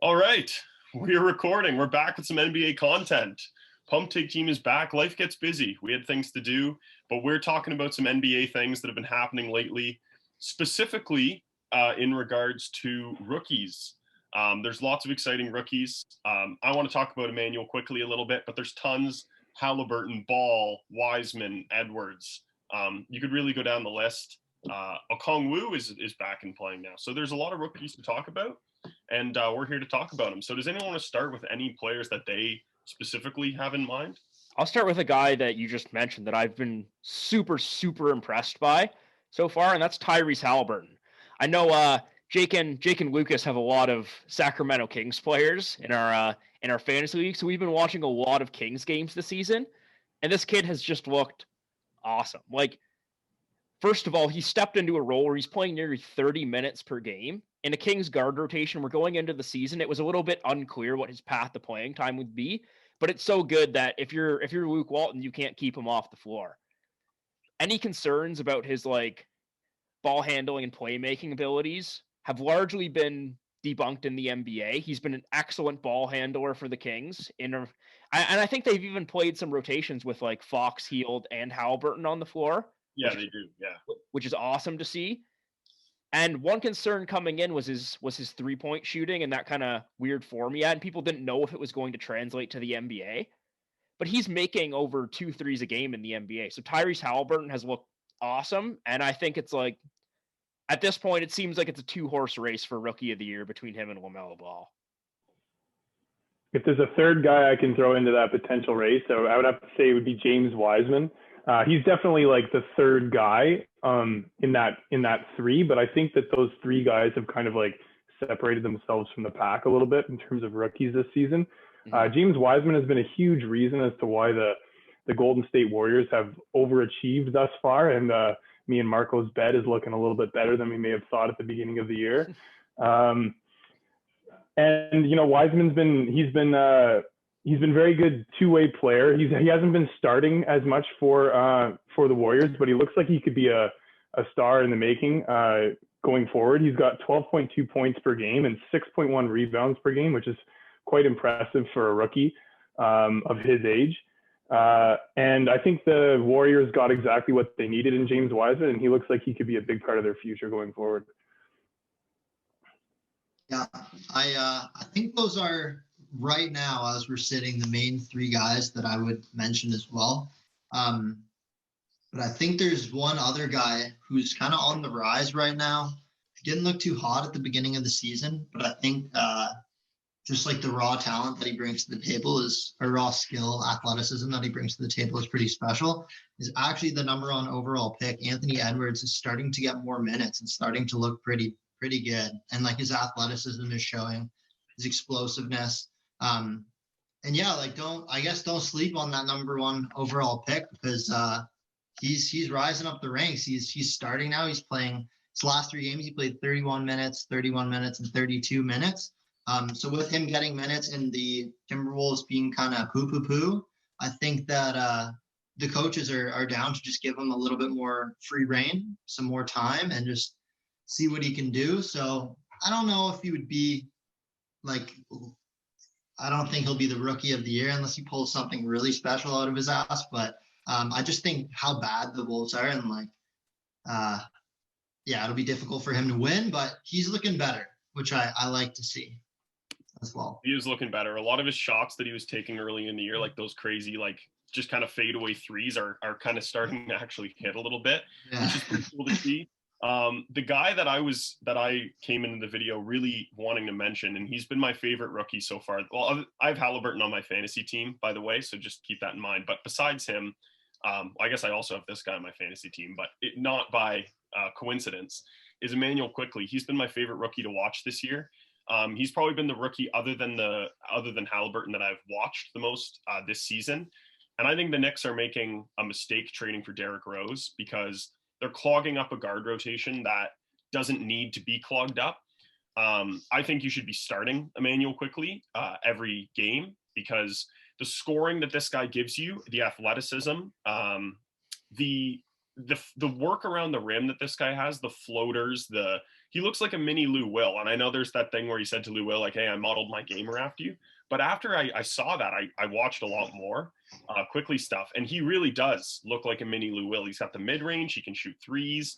All right, we're recording. We're back with some NBA content. Pump Take Team is back. Life gets busy. We had things to do, but we're talking about some NBA things that have been happening lately, specifically in regards to rookies. There's lots of exciting rookies. I want to talk about Emmanuel quickly a little bit, but there's tons. Halliburton, Ball, Wiseman, Edwards. You could really go down the list. Okongwu is back and playing now. So there's a lot of rookies to talk about, and we're here to talk about them. So does anyone want to start with any players that they specifically have in mind? I'll start with a guy that you just mentioned that I've been super, super impressed by so far, and that's Tyrese Halliburton. I know Jake and Lucas have a lot of Sacramento Kings players in our fantasy league, so we've been watching a lot of Kings games this season, and this kid has just looked awesome. Like, first of all, he stepped into a role where he's playing nearly 30 minutes per game. In a Kings guard rotation, we're going into the season. It was a little bit unclear what his path to playing time would be, but it's so good that if you're Luke Walton, you can't keep him off the floor. Any concerns about his ball handling and playmaking abilities have largely been debunked in the NBA. He's been an excellent ball handler for the Kings. And I think they've even played some rotations with Fox, Hield, and Halliburton on the floor. Yeah, they do. Yeah, which is awesome to see. And one concern coming in was his 3-point shooting and that kind of weird form he had. And people didn't know if it was going to translate to the NBA. But he's making over 2 threes a game in the NBA. So Tyrese Halliburton has looked awesome. And I think it's at this point, it seems like it's a 2-horse race for Rookie of the Year between him and LaMelo Ball. If there's a third guy I can throw into that potential race, so I would have to say it would be James Wiseman. He's definitely the third guy in that three, but I think that those three guys have kind of separated themselves from the pack a little bit in terms of rookies this season. Mm-hmm. James Wiseman has been a huge reason as to why the Golden State Warriors have overachieved thus far, and me and Marco's bet is looking a little bit better than we may have thought at the beginning of the year. And Wiseman's been very good two-way player. He hasn't been starting as much for the Warriors, but he looks like he could be a star in the making going forward. He's got 12.2 points per game and 6.1 rebounds per game, which is quite impressive for a rookie of his age. And I think the Warriors got exactly what they needed in James Wiseman, and he looks like he could be a big part of their future going forward. Yeah, I think those are right now, as we're sitting, the main three guys that I would mention as well. But I think there's one other guy who's kind of on the rise right now. He didn't look too hot at the beginning of the season, but I think just the raw talent that he brings to the table or raw skill, athleticism that he brings to the table is pretty special. Is actually the number 1 overall pick. Anthony Edwards is starting to get more minutes and starting to look pretty good. And his athleticism is showing, his explosiveness. And yeah, don't sleep on that number 1 overall pick because he's rising up the ranks. He's starting now. He's playing his last 3 games. He played 31 minutes, and 32 minutes. So with him getting minutes and the Timberwolves being kind of poo, I think that the coaches are down to just give him a little bit more free reign, some more time, and just see what he can do. So I don't know if he would be I don't think he'll be the Rookie of the Year unless he pulls something really special out of his ass. But I just think how bad the Wolves are, and it'll be difficult for him to win. But he's looking better, which I like to see as well. He is looking better. A lot of his shots that he was taking early in the year, those crazy just kind of fadeaway threes, are kind of starting to actually hit a little bit, which is pretty cool to see. The guy that I came into the video really wanting to mention, and he's been my favorite rookie so far. Well, I have Halliburton on my fantasy team, by the way, so just keep that in mind. But besides him, I guess I also have this guy on my fantasy team, but not by coincidence, is Emmanuel Quickley. He's been my favorite rookie to watch this year. He's probably been the rookie other than Halliburton that I've watched the most this season. And I think the Knicks are making a mistake trading for Derrick Rose because they're clogging up a guard rotation that doesn't need to be clogged up. I think you should be starting Emmanuel Quickley every game because the scoring that this guy gives you, the athleticism, the the work around the rim that this guy has, the floaters, he looks like a mini Lou Will. And I know there's that thing where he said to Lou Will, like, hey, I modeled my game after you. But after I saw that, I watched a lot more Quickley stuff, and he really does look like a mini Lou Will. He's got the mid-range, he can shoot threes,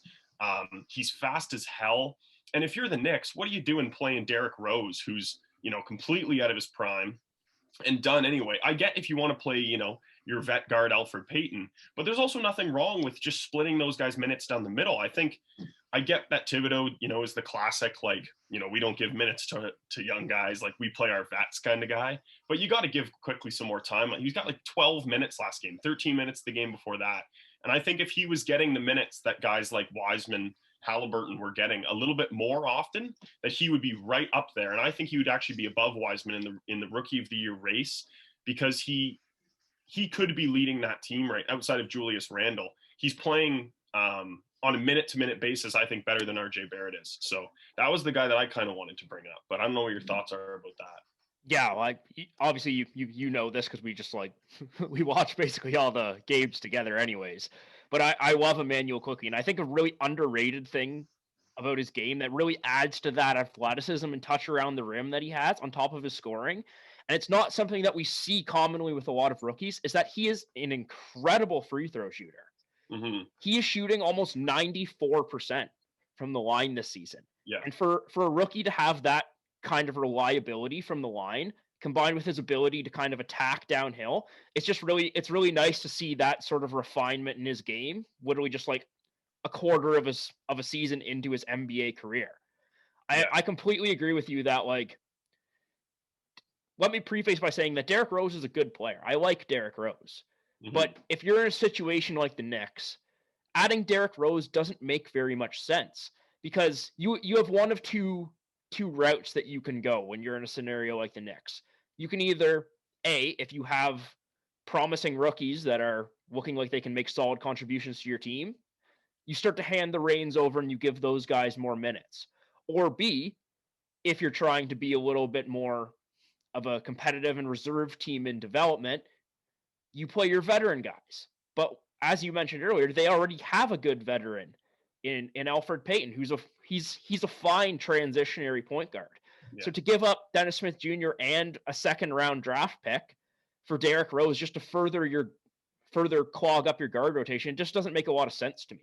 he's fast as hell. And if you're the Knicks, what are you doing playing Derrick Rose, who's, completely out of his prime and done anyway? I get if you want to play, your vet guard Alfred Payton, but there's also nothing wrong with just splitting those guys minutes down the middle. I get that Thibodeau, is the classic, like, we don't give minutes to young guys, like we play our vets kind of guy, but you got to give Quickley some more time. He's got like 12 minutes last game, 13 minutes the game before that. And I think if he was getting the minutes that guys like Wiseman, Halliburton were getting a little bit more often, that he would be right up there. And I think he would actually be above Wiseman in the Rookie of the Year race, because he could be leading that team right outside of Julius Randle. He's playing on a minute-to-minute basis, I think, better than RJ Barrett is. So that was the guy that I kind of wanted to bring up, but I don't know what your thoughts are about that. Yeah, like obviously you know this because we just we watch basically all the games together anyways. But I love Immanuel Quickley, and I think a really underrated thing about his game that really adds to that athleticism and touch around the rim that he has on top of his scoring, and it's not something that we see commonly with a lot of rookies, is that he is an incredible free throw shooter. Mm-hmm. He is shooting almost 94% from the line this season. Yeah. And for a rookie to have that kind of reliability from the line, combined with his ability to kind of attack downhill, it's really nice to see that sort of refinement in his game, literally just like a quarter of a season into his NBA career. Yeah. I completely agree with you that, like, let me preface by saying that Derrick Rose is a good player. I like Derrick Rose. Mm-hmm. But if you're in a situation like the Knicks, adding Derrick Rose doesn't make very much sense, because you have one of two routes that you can go when you're in a scenario like the Knicks. You can either, if you have promising rookies that are looking like they can make solid contributions to your team, you start to hand the reins over and you give those guys more minutes. Or B, if you're trying to be a little bit more of a competitive and reserve team in development, you play your veteran guys. But as you mentioned earlier, they already have a good veteran in Alfred Payton, he's a fine transitionary point guard. Yeah. So to give up Dennis Smith Jr. and a second round draft pick for Derrick Rose just to further clog up your guard rotation just doesn't make a lot of sense to me.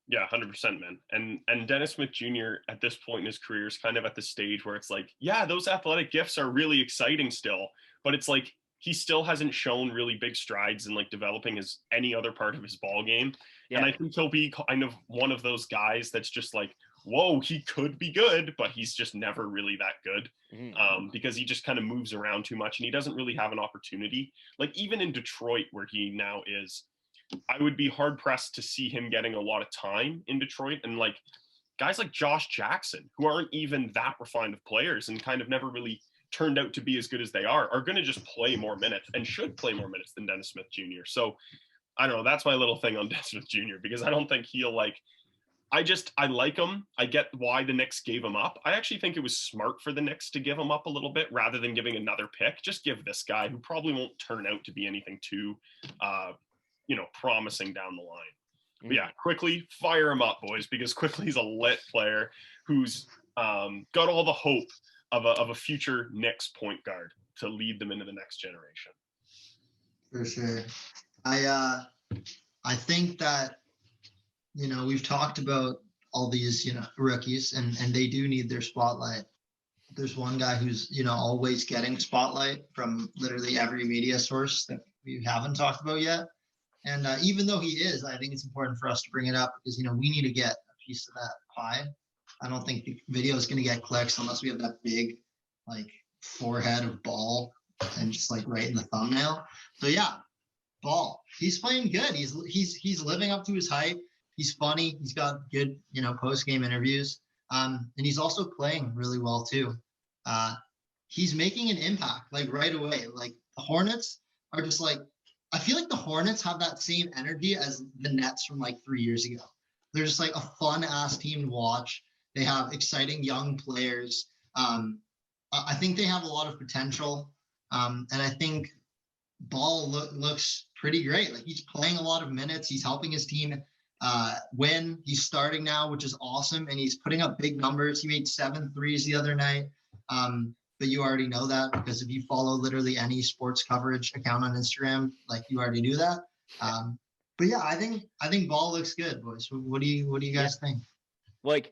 Yeah, 100%, man. And Dennis Smith Jr. at this point in his career is kind of at the stage where it's like, yeah, those athletic gifts are really exciting still, but it's like he still hasn't shown really big strides in like developing any other part of his ball game. Yeah. And I think he'll be kind of one of those guys that's just like, whoa, he could be good, but he's just never really that good. Mm-hmm. Because he just kind of moves around too much and he doesn't really have an opportunity. Like even in Detroit, where he now is, I would be hard pressed to see him getting a lot of time in Detroit. And like guys like Josh Jackson, who aren't even that refined of players and kind of never really turned out to be as good as they are going to just play more minutes and should play more minutes than Dennis Smith Jr. So I don't know. That's my little thing on Dennis Smith Jr. because I don't think he'll like, I like him. I get why the Knicks gave him up. I actually think it was smart for the Knicks to give him up a little bit rather than giving another pick. Just give this guy who probably won't turn out to be anything too, promising down the line. Mm-hmm. But yeah, Quickley, fire him up, boys, because Quickley's a lit player who's got all the hope of a future Knicks point guard to lead them into the next generation. For sure. I think that, we've talked about all these, rookies and they do need their spotlight. There's one guy who's, always getting spotlight from literally every media source that we haven't talked about yet. And even though he is, I think it's important for us to bring it up because, we need to get a piece of that pie. I don't think the video is going to get clicks unless we have that big, like, forehead of Ball and just like right in the thumbnail. So yeah, Ball. He's playing good. He's living up to his hype. He's funny. He's got good, post-game interviews. And he's also playing really well too. He's making an impact like right away. Like the Hornets are just like, I feel like the Hornets have that same energy as the Nets from like 3 years ago. They're just like a fun ass team to watch. They have exciting young players. I think they have a lot of potential. And I think Ball looks pretty great. Like he's playing a lot of minutes. He's helping his team win. He's starting now, which is awesome. And he's putting up big numbers. He made 7 threes the other night. But you already know that because if you follow literally any sports coverage account on Instagram, like you already knew that. But yeah, I think Ball looks good, boys. What do you guys think? Like,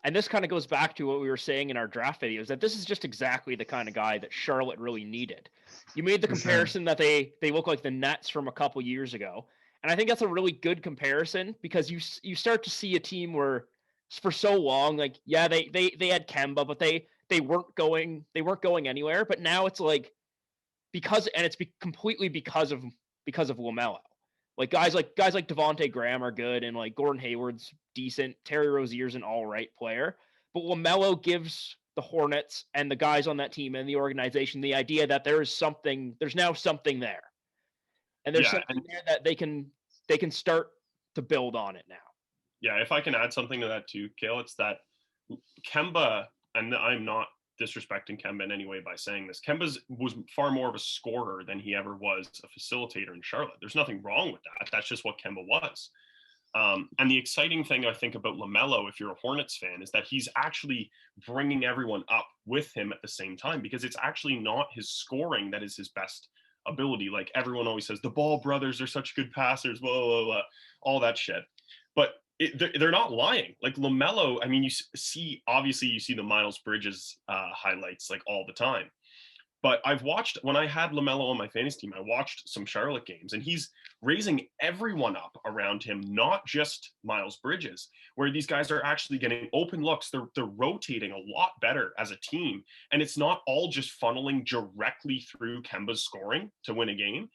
and this kind of goes back to what we were saying in our draft videos, that this is just exactly the kind of guy that Charlotte really needed. You made the comparison that they look like the Nets from a couple years ago. And I think that's a really good comparison because you start to see a team where for so long, like, yeah, they had Kemba, but they weren't going anywhere. But now it's like, completely because of LaMelo. Like guys like Devontae Graham are good, and like Gordon Hayward's decent. Terry Rozier's an all right player, but LaMelo gives the Hornets and the guys on that team and the organization the idea that there's now something there, and there's something there that they can start to build on it now. Yeah, if I can add something to that too, Kale, it's that Kemba, and I'm not disrespecting Kemba in any way by saying this. Kemba was far more of a scorer than he ever was a facilitator in Charlotte. There's nothing wrong with that. That's just what Kemba was. And the exciting thing I think about LaMelo, if you're a Hornets fan, is that he's actually bringing everyone up with him at the same time, because it's actually not his scoring that is his best ability. Like everyone always says, the Ball brothers are such good passers, blah, blah, blah, all that shit. But they're not lying. Like LaMelo, I mean, you see the Miles Bridges highlights like all the time. But when I had LaMelo on my fantasy team, I watched some Charlotte games, and he's raising everyone up around him, not just Miles Bridges, where these guys are actually getting open looks. They're rotating a lot better as a team. And it's not all just funneling directly through Kemba's scoring to win a game.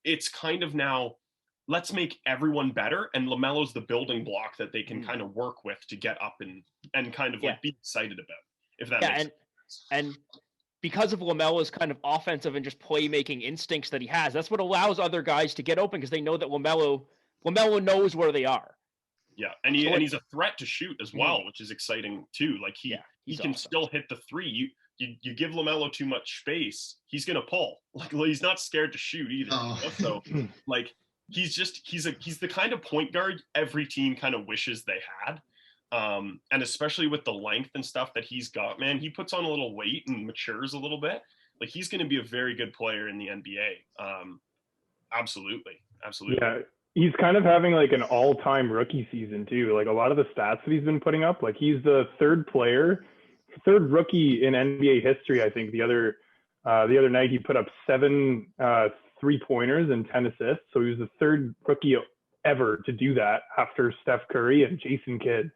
It's kind of now, let's make everyone better, and LaMelo's the building block that they can kind of work with to get up and kind of like be excited about, if that makes sense. And because of LaMelo's kind of offensive and just playmaking instincts that he has, that's what allows other guys to get open, because they know that LaMelo knows where they are. Yeah, and he's a threat to shoot as well, which is exciting too. Like he can awesome. Still hit the three. You give LaMelo too much space, he's gonna pull. Like he's not scared to shoot either. Oh. You know? So like he's the kind of point guard every team kind of wishes they had. And especially with the length and stuff that he's got, man, he puts on a little weight and matures a little bit. Like he's going to be a very good player in the NBA. Absolutely. Yeah, he's kind of having like an all-time rookie season too. Like a lot of the stats that he's been putting up, like he's the third rookie in NBA history. I think the other night he put up 7 3-pointers and 10 assists. So he was the third rookie ever to do that after Steph Curry and Jason Kidd.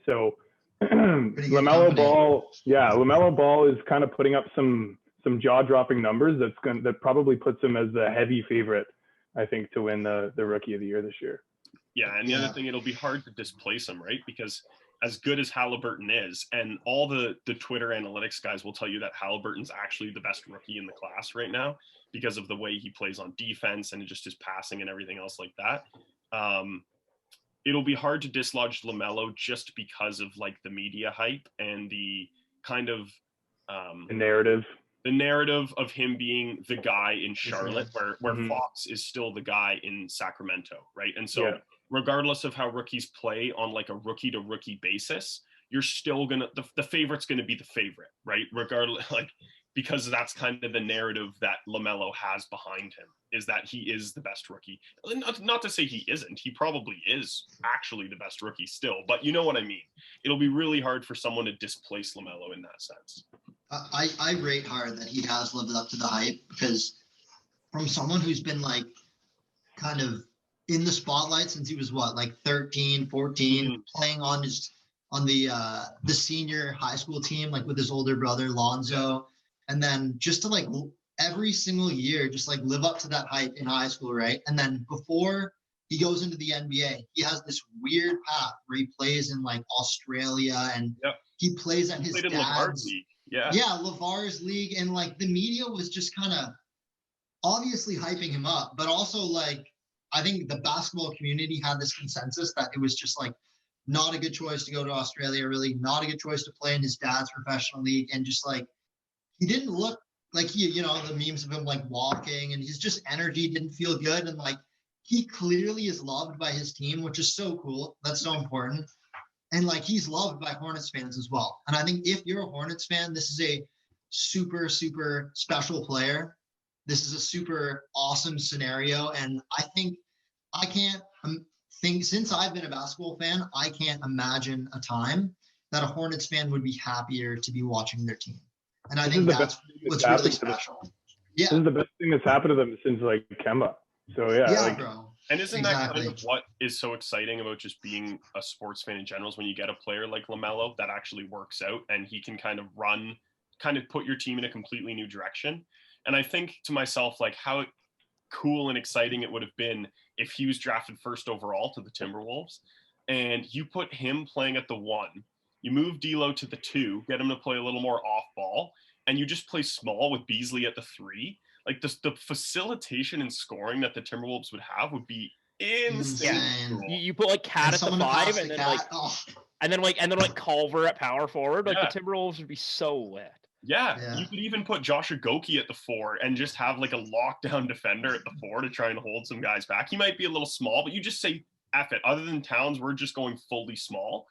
So LaMelo Ball is kind of putting up some jaw-dropping numbers that probably puts him as the heavy favorite, I think, to win the Rookie of the Year this year. Yeah, and the other thing, it'll be hard to displace him, right? Because as good as Halliburton is, and all the Twitter analytics guys will tell you that Halliburton's actually the best rookie in the class right now because of the way he plays on defense and just his passing and everything else like that. It'll be hard to dislodge LaMelo just because of like the media hype and the kind of the narrative of him being the guy in Charlotte, where Fox is still the guy in Sacramento, right? And so regardless of how rookies play on like a rookie to rookie basis, you're still gonna the favorite's gonna be the favorite, right? Regardless, like, because that's kind of the narrative that LaMelo has behind him, is that he is the best rookie. Not to say he isn't. He probably is actually the best rookie still, but you know what I mean. It'll be really hard for someone to displace LaMelo in that sense. I rate hard that he has lived up to the hype, because from someone who's been like kind of in the spotlight since he was like 13, 14, playing on the senior high school team, like with his older brother Lonzo. And then just to like every single year, just like live up to that hype in high school, right? And then before he goes into the NBA, he has this weird path where he plays in like Australia, and he plays at his dad's league. LeVar's league. And like the media was just kind of obviously hyping him up, but also like I think the basketball community had this consensus that it was just like not a good choice to go to Australia, really not a good choice to play in his dad's professional league, and just like he didn't look like the memes of him like walking and his just energy didn't feel good. And like, he clearly is loved by his team, which is so cool. That's so important. And like, he's loved by Hornets fans as well. And I think if you're a Hornets fan, this is a super, super special player. This is a super awesome scenario. And I think I can't think, since I've been a basketball fan, I can't imagine a time that a Hornets fan would be happier to be watching their team. And I think that's what's really special. Yeah. This is the best thing that's happened to them since like Kemba. So yeah, bro. And isn't that kind of what is so exciting about just being a sports fan in general, is when you get a player like LaMelo that actually works out and he can kind of put your team in a completely new direction. And I think to myself, like, how cool and exciting it would have been if he was drafted first overall to the Timberwolves and you put him playing at the 1, you move D'Lo to the 2, get him to play a little more off ball, and you just play small with Beasley at the 3. Like, the facilitation and scoring that the Timberwolves would have would be insane. You put like Cat at the 5, and then like Culver at power forward. Like the Timberwolves would be so lit. Yeah, you could even put Josh Ogoki at the 4 and just have like a lockdown defender at the 4 to try and hold some guys back. He might be a little small, but you just say, F it. Other than Towns, we're just going fully small.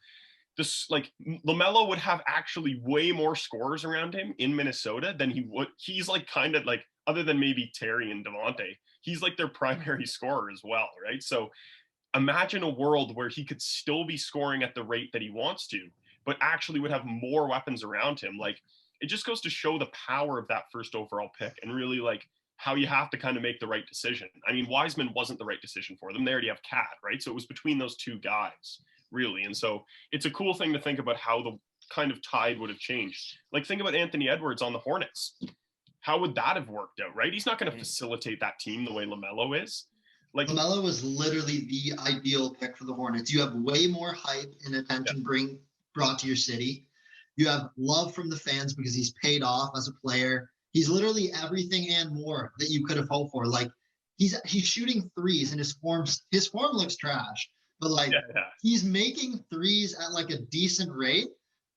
This, like, LaMelo would have actually way more scorers around him in Minnesota than he would. He's like kind of like, other than maybe Terry and Devontae, he's like their primary scorer as well, right? So imagine a world where he could still be scoring at the rate that he wants to, but actually would have more weapons around him. Like, it just goes to show the power of that first overall pick and really like how you have to kind of make the right decision. I mean, Wiseman wasn't the right decision for them. They already have Cat, right? So it was between those two guys, really. And so it's a cool thing to think about how the kind of tide would have changed. Like, think about Anthony Edwards on the Hornets. How would that have worked out, right? He's not going to facilitate that team the way LaMelo is. Like, LaMelo was literally the ideal pick for the Hornets. You have way more hype and attention brought to your city. You have love from the fans because he's paid off as a player. He's literally everything and more that you could have hoped for. Like, he's shooting threes and his form looks trash, but like he's making threes at like a decent rate,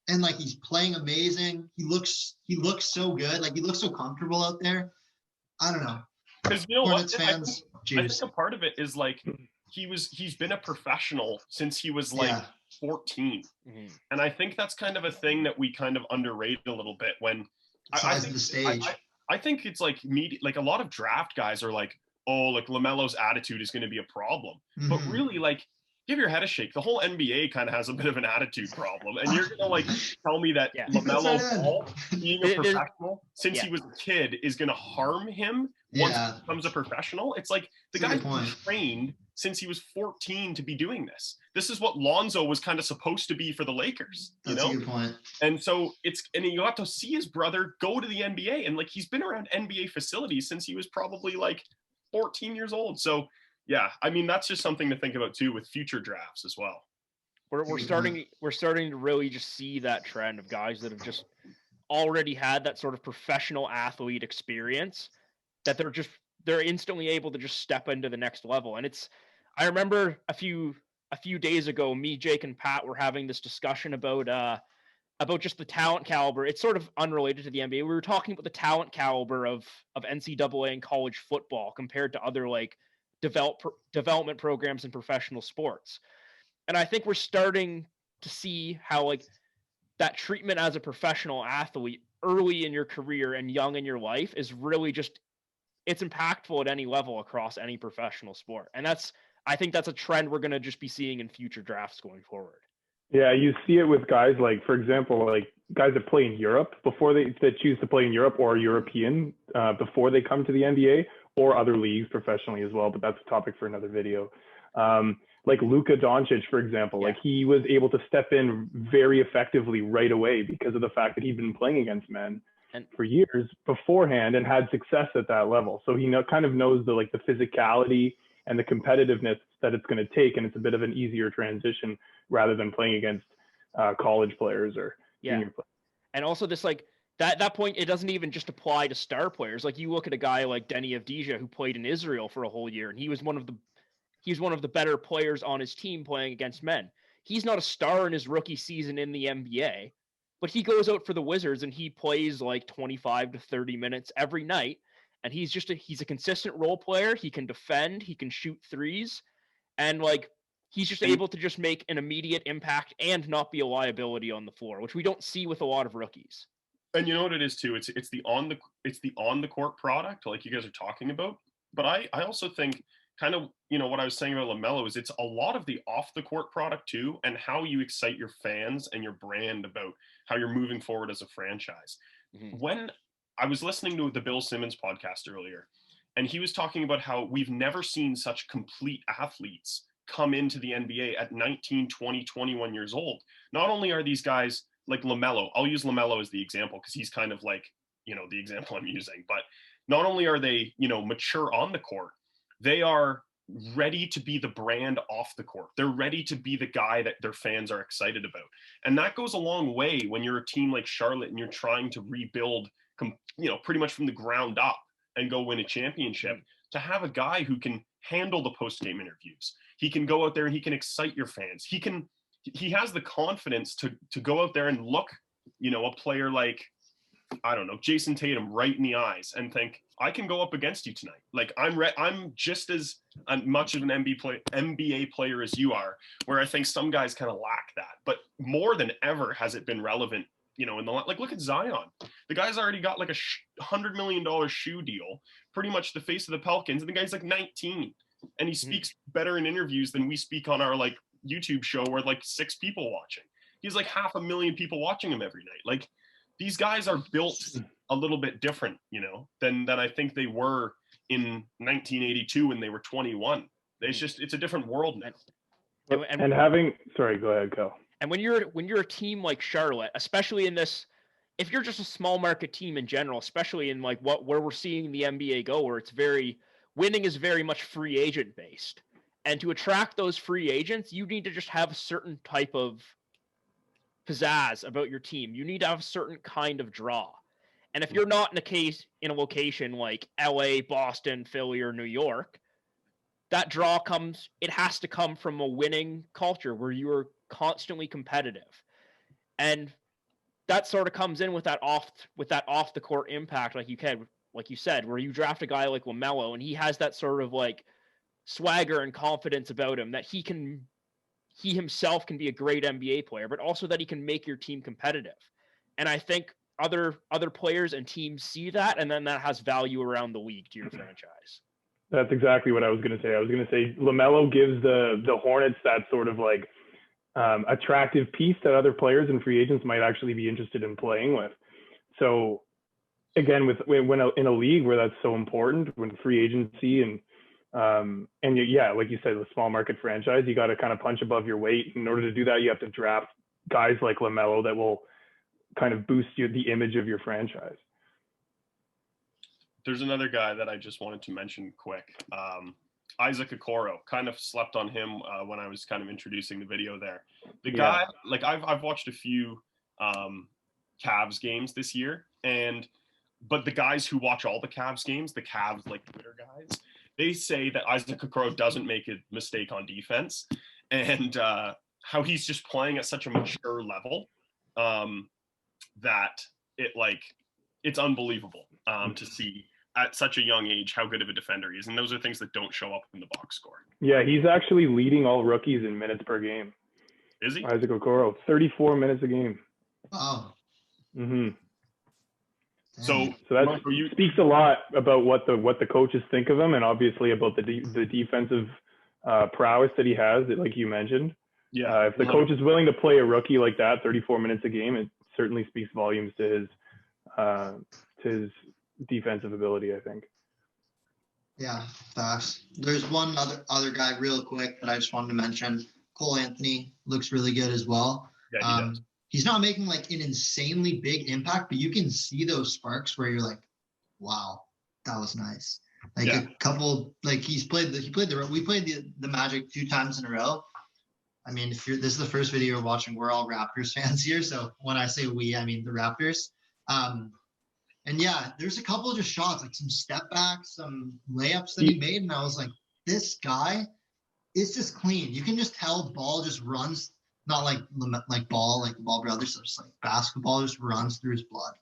and like he's playing amazing. He looks so good. Like, he looks so comfortable out there. I don't know. Because you know Hornets what? fans, I think a part of it is like he's been a professional since he was like 14. Mm-hmm. And I think that's kind of a thing that we kind of underrate a little bit when I think the stage. I think it's like like a lot of draft guys are like, oh, like LaMelo's attitude is going to be a problem. Mm-hmm. But really, like, give your head a shake. The whole NBA kind of has a bit of an attitude problem. And you're going to like tell me that LaMelo Ball, being a professional since he was a kid, is going to harm him once he becomes a professional? It's like the guy's been trained since he was 14 to be doing this. This is what Lonzo was kind of supposed to be for the Lakers. That's a good point. And so and you got to see his brother go to the NBA, and like he's been around NBA facilities since he was probably like 14 years old. So yeah, I mean, that's just something to think about too with future drafts as well. We're starting to really just see that trend of guys that have just already had that sort of professional athlete experience, that they're instantly able to just step into the next level. And I remember a few days ago, me, Jake, and Pat were having this discussion about just the talent caliber. It's sort of unrelated to the NBA. We were talking about the talent caliber of NCAA and college football compared to other like development programs in professional sports. And I think we're starting to see how like that treatment as a professional athlete early in your career and young in your life is really just, it's impactful at any level across any professional sport. And I think that's a trend we're going to just be seeing in future drafts going forward. Yeah, you see it with guys like, for example, like guys that play in Europe that choose to play in Europe or European before they come to the NBA or other leagues professionally as well. But that's a topic for another video. Like Luka Doncic, for example, like he was able to step in very effectively right away because of the fact that he'd been playing against men for years beforehand and had success at that level. So he kind of knows the physicality and the competitiveness that it's going to take, and it's a bit of an easier transition rather than playing against college players or junior players. And also this like that point, it doesn't even just apply to star players. Like you look at a guy like Denny Avdija who played in Israel for a whole year, and he was one of the better players on his team playing against men. He's not a star in his rookie season in the NBA, but he goes out for the Wizards and he plays like 25 to 30 minutes every night. And he's a consistent role player. He can defend, he can shoot threes, and like he's just able to just make an immediate impact and not be a liability on the floor, which we don't see with a lot of rookies. And you know what it is too? It's the on the court product, like you guys are talking about. But I also think kind of, you know, what I was saying about LaMelo is it's a lot of the off the court product too, and how you excite your fans and your brand about how you're moving forward as a franchise. Mm-hmm. When I was listening to the Bill Simmons podcast earlier, and he was talking about how we've never seen such complete athletes come into the NBA at 19, 20, 21 years old. Not only are these guys like LaMelo, I'll use LaMelo as the example because he's kind of like, you know, the example I'm using, but not only are they, you know, mature on the court, they are ready to be the brand off the court. They're ready to be the guy that their fans are excited about. And that goes a long way when you're a team like Charlotte and you're trying to rebuild, you know, pretty much from the ground up and go win a championship, to have a guy who can handle the post-game interviews. He can go out there and he can excite your fans. He has the confidence to go out there and look, you know, a player like, I don't know, Jason Tatum right in the eyes and think, I can go up against you tonight. Like I'm just as much of an NBA player as you are, where I think some guys kind of lack that. But more than ever has it been relevant, you know, like look at Zion. The guy's already got like a $100 million shoe deal, pretty much the face of the Pelicans. And the guy's like 19 and he speaks better in interviews than we speak on our like YouTube show where like 6 people watching. He's like 500,000 people watching him every night. Like these guys are built a little bit different, you know, than I think they were in 1982 when they were 21. It's a different world now. And having, sorry, go ahead, go. And when you're a team like Charlotte, especially in this, if you're just a small market team in general, especially in like where we're seeing the NBA go, where winning is very much free agent based. And to attract those free agents, you need to just have a certain type of pizzazz about your team. You need to have a certain kind of draw. And if you're not in a location like LA, Boston, Philly, or New York, that draw has to come from a winning culture where you are constantly competitive. And that sort of comes in with that off the court impact, like you said, where you draft a guy like LaMelo and he has that sort of like swagger and confidence about him that he himself can be a great NBA player, but also that he can make your team competitive. And I think other players and teams see that, and then that has value around the league to your franchise. That's exactly what I was going to say. I was going to say LaMelo gives the Hornets that sort of like attractive piece that other players and free agents might actually be interested in playing with. So again, when in a league where that's so important, when free agency and like you said, the small market franchise, you got to kind of punch above your weight. In order to do that, you have to draft guys like LaMelo that will kind of boost the image of your franchise. There's another guy that I just wanted to mention quick. Isaac Okoro, kind of slept on him when I was kind of introducing the video there. The guy, like I've watched a few Cavs games this year, but the guys who watch all the Cavs games, the Cavs like Twitter guys, they say that Isaac Okoro doesn't make a mistake on defense, and how he's just playing at such a mature level that it's unbelievable to see at such a young age how good of a defender he is. And those are things that don't show up in the box score. Yeah, he's actually leading all rookies in minutes per game. Is he? Isaac Okoro, 34 minutes a game. Wow. Mm-hmm. So that speaks a lot about what the coaches think of him, and obviously about the defensive prowess that he has, like you mentioned. Yeah. If the coach is willing to play a rookie like that, 34 minutes a game, it certainly speaks volumes to his defensive ability, I think. Yeah, facts. There's one other guy real quick that I just wanted to mention. Cole Anthony looks really good as well. Yeah, he does. He's not making like an insanely big impact, but you can see those sparks where you're like, wow, that was nice. Like a couple, like we played the Magic 2 times in a row. I mean, this is the first video you're watching, we're all Raptors fans here. So when I say we, I mean the Raptors. And yeah, there's a couple of just shots, like some step backs, some layups that he made. And I was like, this guy is just clean. You can just tell ball just runs not like ball, like the Ball brothers, so just like basketball just runs through his blood.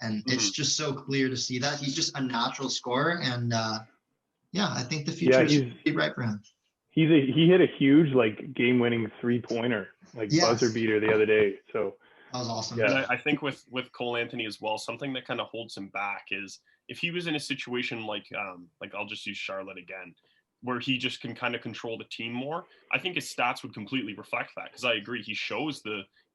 And it's just so clear to see that. He's just a natural scorer. And I think the future is right for him. He hit a huge like game-winning 3-pointer, like buzzer beater the other day. So that was awesome. Yeah, and I think with Cole Anthony as well, something that kind of holds him back is if he was in a situation like I'll just use Charlotte again, where he just can kind of control the team more, I think his stats would completely reflect that. Because I agree, he shows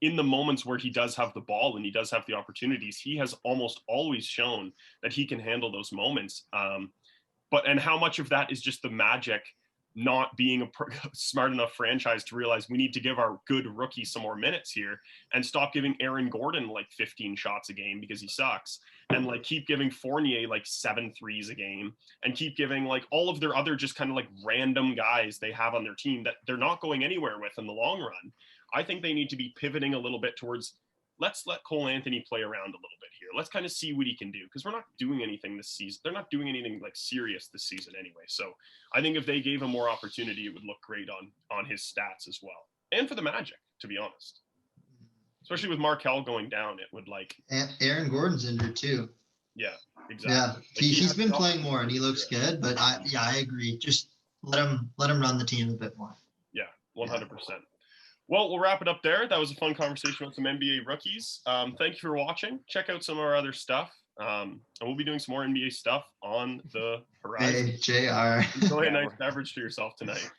in the moments where he does have the ball and he does have the opportunities, he has almost always shown that he can handle those moments. And how much of that is just the Magic not being a smart enough franchise to realize we need to give our good rookie some more minutes here and stop giving Aaron Gordon like 15 shots a game because he sucks, and like keep giving Fournier like 7 threes a game, and keep giving like all of their other just kind of like random guys they have on their team that they're not going anywhere with in the long run. I think they need to be pivoting a little bit towards, let's let Cole Anthony play around a little bit here. Let's kind of see what he can do, because we're not doing anything this season. They're not doing anything like serious this season anyway. So I think if they gave him more opportunity, it would look great on his stats as well. And for the Magic, to be honest. Especially with Markelle going down, it would like... And Aaron Gordon's injured too. Yeah, exactly. Yeah, like he's been playing more and he looks good, but I agree. Just let him run the team a bit more. Yeah, 100%. Well, we'll wrap it up there. That was a fun conversation with some NBA rookies. Thank you for watching. Check out some of our other stuff. And we'll be doing some more NBA stuff on the horizon. Hey, JR. Enjoy a nice beverage to yourself tonight.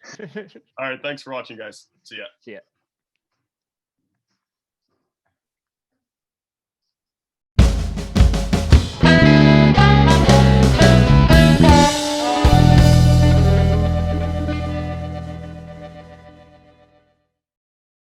All right. Thanks for watching, guys. See ya. See ya.